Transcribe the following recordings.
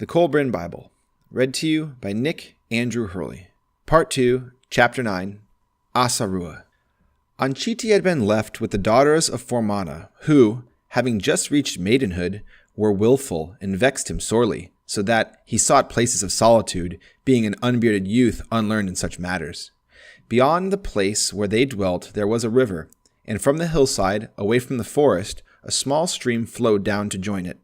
The Kolbrin Bible, read to you by Nick Andrew Hurley. Part 2, Chapter 9, Asarua. Anchitti had been left with the daughters of Formana, who, having just reached maidenhood, were willful and vexed him sorely, so that he sought places of solitude, being an unbearded youth unlearned in such matters. Beyond the place where they dwelt there was a river, and from the hillside, away from the forest, a small stream flowed down to join it.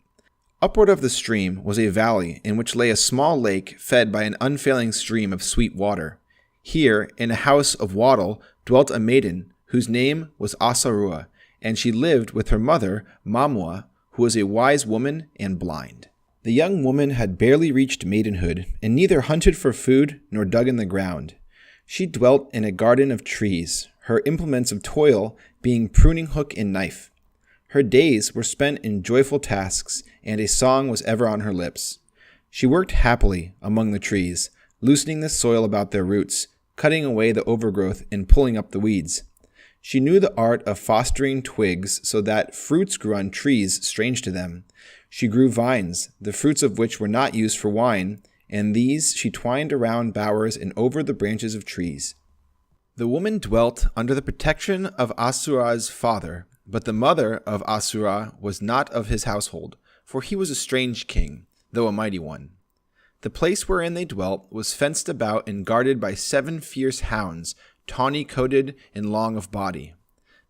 Upward of the stream was a valley in which lay a small lake fed by an unfailing stream of sweet water. Here, in a house of wattle, dwelt a maiden whose name was Asarua, and she lived with her mother, Mamua, who was a wise woman and blind. The young woman had barely reached maidenhood, and neither hunted for food nor dug in the ground. She dwelt in a garden of trees, her implements of toil being pruning hook and knife. Her days were spent in joyful tasks, and a song was ever on her lips. She worked happily among the trees, loosening the soil about their roots, cutting away the overgrowth and pulling up the weeds. She knew the art of fostering twigs so that fruits grew on trees strange to them. She grew vines, the fruits of which were not used for wine, and these she twined around bowers and over the branches of trees. The woman dwelt under the protection of Asua's father, but the mother of Asarua was not of his household, for he was a strange king, though a mighty one. The place wherein they dwelt was fenced about and guarded by 7 fierce hounds, tawny-coated and long of body.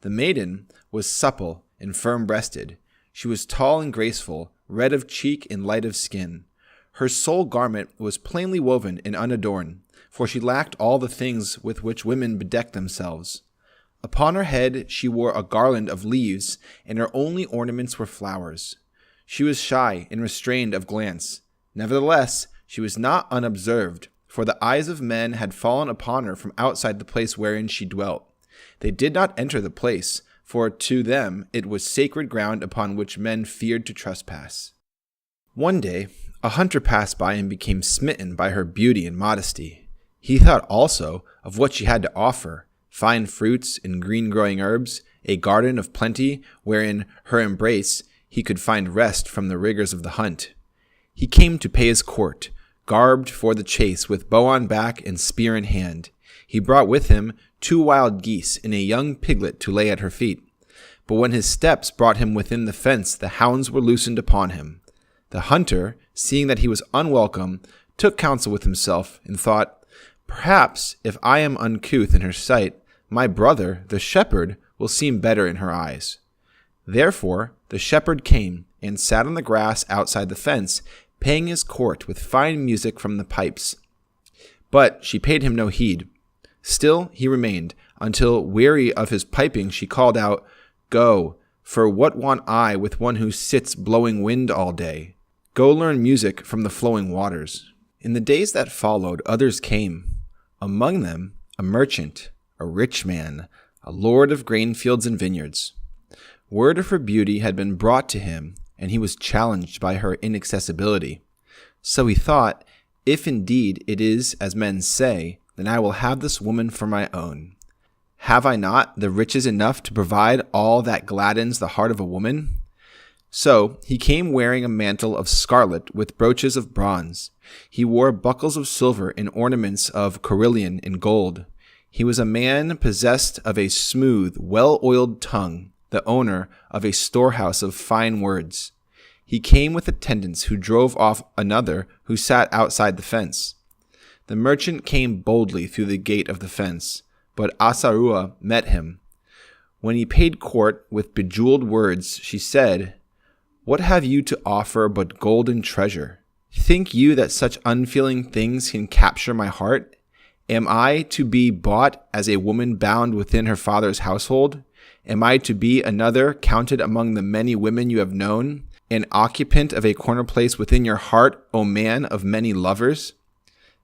The maiden was supple and firm-breasted. She was tall and graceful, red of cheek and light of skin. Her sole garment was plainly woven and unadorned, for she lacked all the things with which women bedeck themselves. Upon her head she wore a garland of leaves, and her only ornaments were flowers. She was shy and restrained of glance. Nevertheless, she was not unobserved, for the eyes of men had fallen upon her from outside the place wherein she dwelt. They did not enter the place, for to them it was sacred ground upon which men feared to trespass. One day, a hunter passed by and became smitten by her beauty and modesty. He thought also of what she had to offer, fine fruits and green-growing herbs, a garden of plenty wherein her embrace he could find rest from the rigors of the hunt. He came to pay his court, garbed for the chase with bow on back and spear in hand. He brought with him 2 wild geese and a young piglet to lay at her feet. But when his steps brought him within the fence, the hounds were loosened upon him. The hunter, seeing that he was unwelcome, took counsel with himself and thought, "Perhaps, if I am uncouth in her sight, my brother, the shepherd, will seem better in her eyes." Therefore the shepherd came and sat on the grass outside the fence, paying his court with fine music from the pipes. But she paid him no heed. Still he remained, until, weary of his piping, she called out, "Go, for what want I with one who sits blowing wind all day? Go learn music from the flowing waters." In the days that followed, others came. Among them, a merchant, a rich man, a lord of grain fields and vineyards. Word of her beauty had been brought to him, and he was challenged by her inaccessibility. So he thought, if indeed it is as men say, then I will have this woman for my own. Have I not the riches enough to provide all that gladdens the heart of a woman? So he came wearing a mantle of scarlet with brooches of bronze. He wore buckles of silver and ornaments of coryllion and gold. He was a man possessed of a smooth, well-oiled tongue, the owner of a storehouse of fine words. He came with attendants who drove off another who sat outside the fence. The merchant came boldly through the gate of the fence, but Asarua met him. When he paid court with bejeweled words, she said, "What have you to offer but gold and treasure? Think you that such unfeeling things can capture my heart? Am I to be bought as a woman bound within her father's household? Am I to be another counted among the many women you have known, an occupant of a corner place within your heart, O man of many lovers?"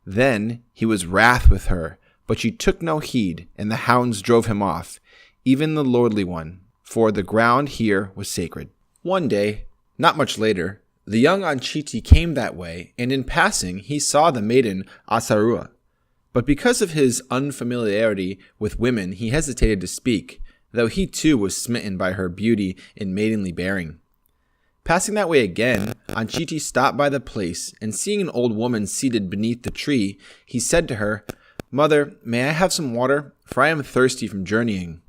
Then he was wrath with her, but she took no heed, and the hounds drove him off, even the lordly one, for the ground here was sacred. One day, not much later, the young Anchitti came that way, and in passing he saw the maiden Asarua. But because of his unfamiliarity with women, he hesitated to speak, though he too was smitten by her beauty and maidenly bearing. Passing that way again, Anchiti stopped by the place, and seeing an old woman seated beneath the tree, he said to her, "Mother, may I have some water? For I am thirsty from journeying."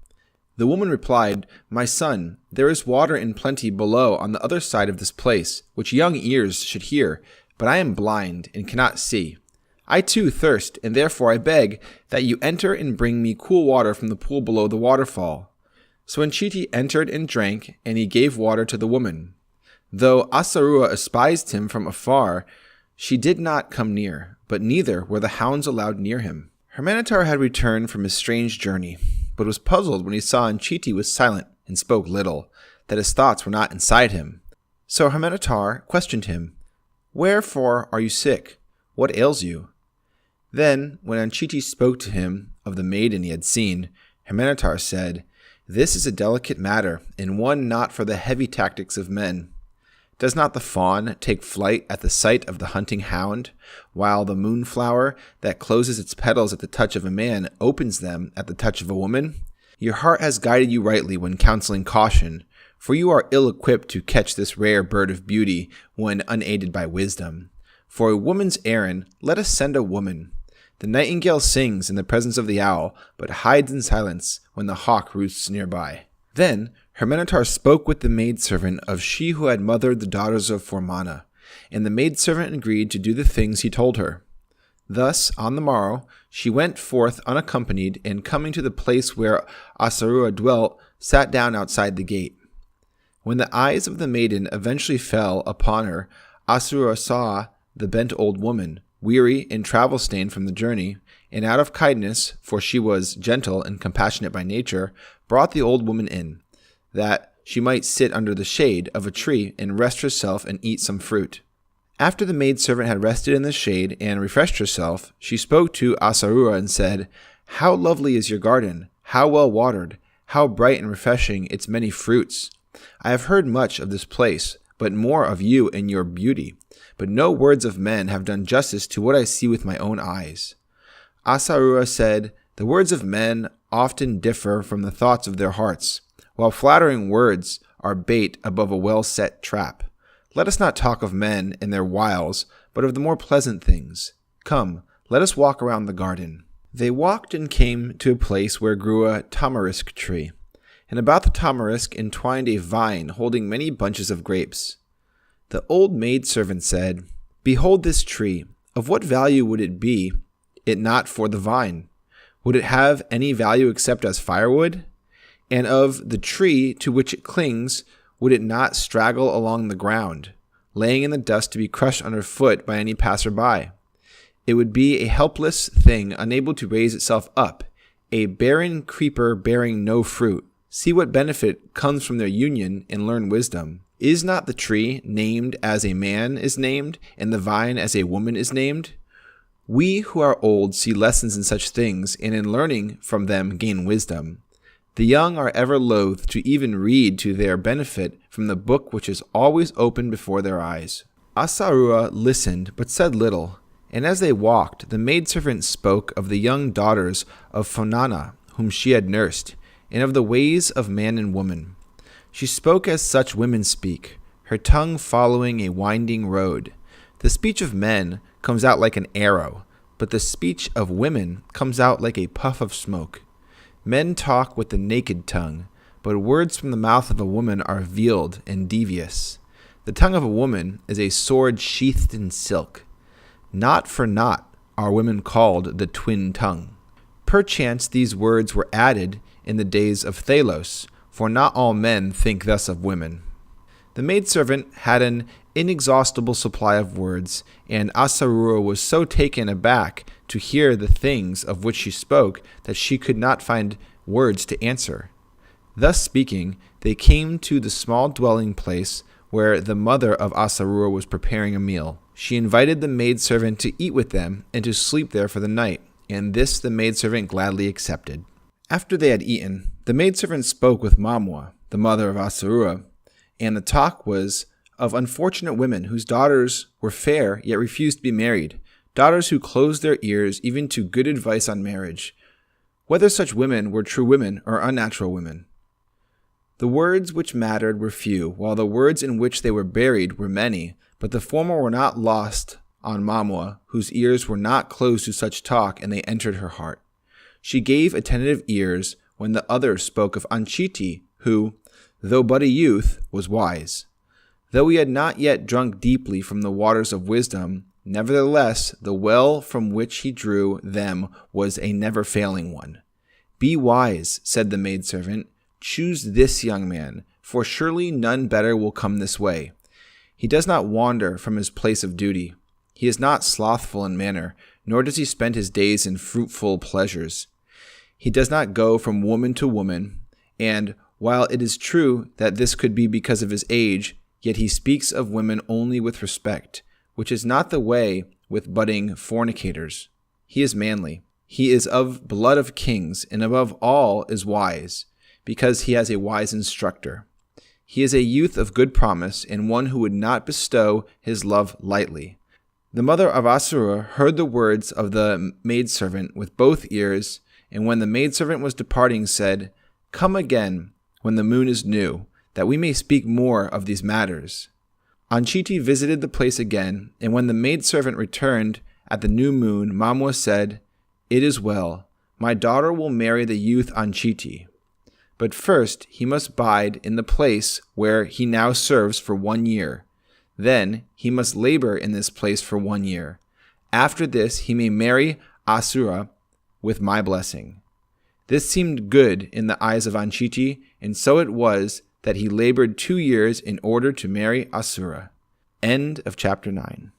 The woman replied, "My son, there is water in plenty below on the other side of this place, which young ears should hear, but I am blind and cannot see. I too thirst, and therefore I beg that you enter and bring me cool water from the pool below the waterfall." So Anchiti entered and drank, and he gave water to the woman. Though Asarua espised him from afar, she did not come near, but neither were the hounds allowed near him. Hermenetar had returned from his strange journey, but was puzzled when he saw Anchiti was silent and spoke little, that his thoughts were not inside him. So Hermenetar questioned him, "Wherefore are you sick? What ails you?" Then, when Anchiti spoke to him of the maiden he had seen, Hermenetar said, "This is a delicate matter, and one not for the heavy tactics of men. Does not the fawn take flight at the sight of the hunting hound, while the moonflower that closes its petals at the touch of a man opens them at the touch of a woman? Your heart has guided you rightly when counseling caution, for you are ill-equipped to catch this rare bird of beauty when unaided by wisdom. For a woman's errand, let us send a woman. The nightingale sings in the presence of the owl, but hides in silence when the hawk roosts nearby." Then Hermenetar spoke with the maidservant of she who had mothered the daughters of Formana, and the maidservant agreed to do the things he told her. Thus, on the morrow, she went forth unaccompanied, and coming to the place where Asarua dwelt, sat down outside the gate. When the eyes of the maiden eventually fell upon her, Asarua saw the bent old woman, weary and travel-stained from the journey, and out of kindness, for she was gentle and compassionate by nature, brought the old woman in, that she might sit under the shade of a tree and rest herself and eat some fruit. After the maidservant had rested in the shade and refreshed herself, she spoke to Asarua and said, "How lovely is your garden, how well watered, how bright and refreshing its many fruits. I have heard much of this place, but more of you and your beauty. But no words of men have done justice to what I see with my own eyes." Asarua said, "The words of men often differ from the thoughts of their hearts, while flattering words are bait above a well-set trap. Let us not talk of men and their wiles, but of the more pleasant things. Come, let us walk around the garden." They walked and came to a place where grew a tamarisk tree, and about the tamarisk entwined a vine holding many bunches of grapes. The old maidservant said, "Behold this tree. Of what value would it be, it not for the vine? Would it have any value except as firewood? And of the tree to which it clings, would it not straggle along the ground, laying in the dust to be crushed underfoot by any passer-by? It would be a helpless thing unable to raise itself up, a barren creeper bearing no fruit. See what benefit comes from their union, and learn wisdom. Is not the tree named as a man is named, and the vine as a woman is named? We who are old see lessons in such things, and in learning from them gain wisdom. The young are ever loath to even read to their benefit from the book which is always open before their eyes." Asarua listened, but said little, and as they walked, the maidservant spoke of the young daughters of Fonana, whom she had nursed, and of the ways of man and woman. She spoke as such women speak, her tongue following a winding road. The speech of men comes out like an arrow, but the speech of women comes out like a puff of smoke. Men talk with the naked tongue, but words from the mouth of a woman are veiled and devious. The tongue of a woman is a sword sheathed in silk. Not for naught are women called the twin tongue. Perchance these words were added in the days of Thalos, for not all men think thus of women. The maidservant had an inexhaustible supply of words, and Asarua was so taken aback to hear the things of which she spoke that she could not find words to answer. Thus speaking, they came to the small dwelling place where the mother of Asarua was preparing a meal. She invited the maidservant to eat with them and to sleep there for the night, and this the maidservant gladly accepted. After they had eaten, the maidservant spoke with Mamua, the mother of Asarua, and the talk was of unfortunate women whose daughters were fair yet refused to be married, daughters who closed their ears even to good advice on marriage, whether such women were true women or unnatural women. The words which mattered were few, while the words in which they were buried were many, but the former were not lost on Mamua, whose ears were not closed to such talk, and they entered her heart. She gave attentive ears when the other spoke of Anchiti, who, though but a youth, was wise. Though he had not yet drunk deeply from the waters of wisdom, nevertheless the well from which he drew them was a never-failing one. "Be wise," said the maidservant. "Choose this young man, for surely none better will come this way. He does not wander from his place of duty. He is not slothful in manner, nor does he spend his days in fruitful pleasures. He does not go from woman to woman, and, while it is true that this could be because of his age, yet he speaks of women only with respect, which is not the way with budding fornicators. He is manly. He is of blood of kings, and above all is wise, because he has a wise instructor. He is a youth of good promise, and one who would not bestow his love lightly." The mother of Asarua heard the words of the maidservant with both ears, and when the maidservant was departing said, "Come again when the moon is new, that we may speak more of these matters." Anchiti visited the place again, and when the maidservant returned at the new moon, Mamua said, "It is well. My daughter will marry the youth Anchiti. But first he must bide in the place where he now serves for 1 year. Then he must labor in this place for 1 year. After this he may marry Asarua with my blessing." This seemed good in the eyes of Anchiti, and so it was that he labored 2 years in order to marry Asarua. End of chapter 9.